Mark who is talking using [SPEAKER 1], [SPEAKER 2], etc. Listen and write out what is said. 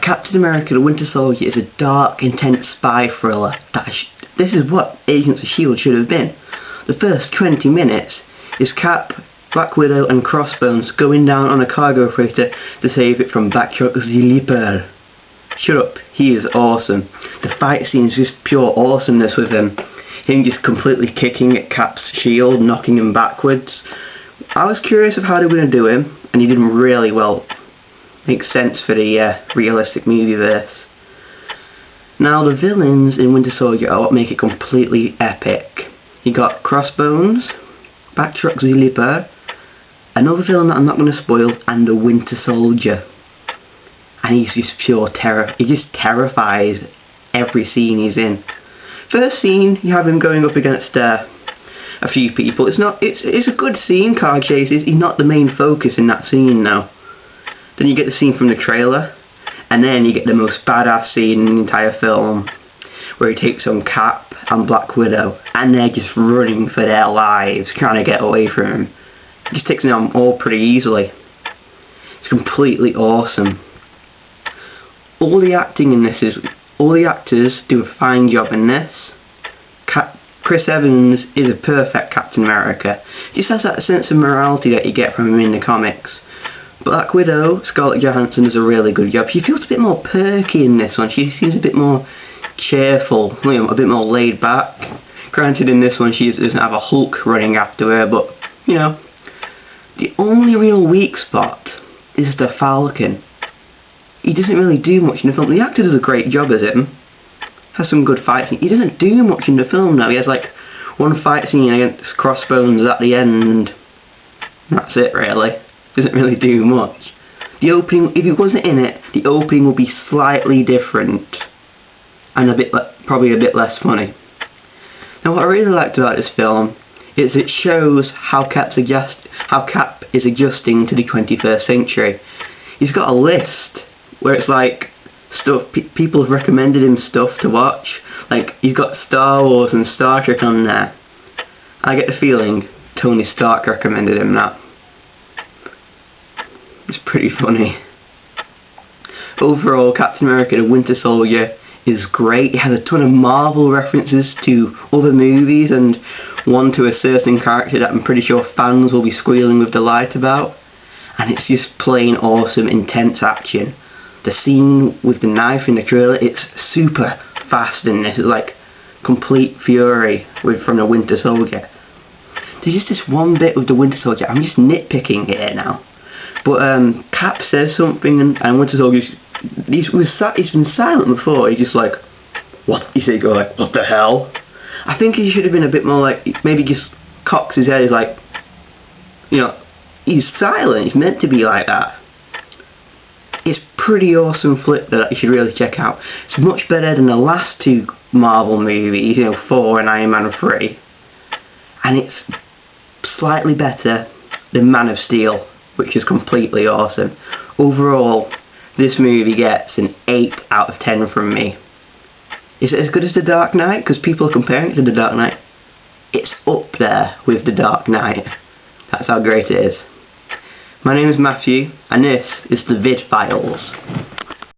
[SPEAKER 1] Captain America: The Winter Soldier is a dark, intense spy thriller. This is what Agents of S.H.I.E.L.D. should have been. The first 20 minutes is Cap, Black Widow and Crossbones going down on a cargo freighter to save it from Batroc the Leaper. Shut up, he is awesome. The fight scene is just pure awesomeness with him. Him just completely kicking at Cap's shield, knocking him backwards. I was curious of how they were going to do him, and he did really well. Makes sense for the realistic movieverse. Now the villains in Winter Soldier are what make it completely epic. You got Crossbones, Batroc the Leaper, another villain that I'm not going to spoil, and the Winter Soldier. And he's just pure terror. He just terrifies every scene he's in. First scene, you have him going up against a few people. It's a good scene, car chases. He's not the main focus in that scene now. Then you get the scene from the trailer, and then you get the most badass scene in the entire film, where he takes on Cap and Black Widow, and they're just running for their lives, trying to get away from him. He just takes them all pretty easily. It's completely awesome. All the actors do a fine job in this. Chris Evans is a perfect Captain America. He just has that sense of morality that you get from him in the comics. Black Widow, Scarlett Johansson, does a really good job. She feels a bit more perky in this one. She seems a bit more cheerful, a bit more laid back. Granted, in this one she doesn't have a Hulk running after her, but, the only real weak spot is the Falcon. He doesn't really do much in the film. The actor does a great job as him. Has some good fights. He doesn't do much in the film now. He has like one fight scene against Crossbones at the end. That's it, really. Doesn't really do much. The opening, if he wasn't in it, the opening would be slightly different and probably a bit less funny. Now, what I really liked about this film is it shows how Cap is adjusting to the 21st century. He's got a list where it's like stuff people have recommended him stuff to watch. Like, he's got Star Wars and Star Trek on there. I get the feeling Tony Stark recommended him that. It's pretty funny. Overall, Captain America: The Winter Soldier is great. It has a ton of Marvel references to other movies and one to a certain character that I'm pretty sure fans will be squealing with delight about. And it's just plain awesome, intense action. The scene with the knife in the trailer, it's super fast in this. It's like complete fury from the Winter Soldier. There's just this one bit with the Winter Soldier. I'm just nitpicking here now. But Cap says something and Winter Soldier, he's been silent before. He's just like, what? He said, go like, what the hell? I think he should have been a bit more like, maybe just cocks his head. He's like, he's silent. He's meant to be like that. It's pretty awesome flip that you should really check out. It's much better than the last two Marvel movies, Thor and Iron Man 3. And it's slightly better than Man of Steel, which is completely awesome. Overall, this movie gets an 8 out of 10 from me. Is it as good as The Dark Knight? Because people are comparing it to The Dark Knight. It's up there with The Dark Knight. That's how great it is. My name is Matthew, and this is the Vid Files.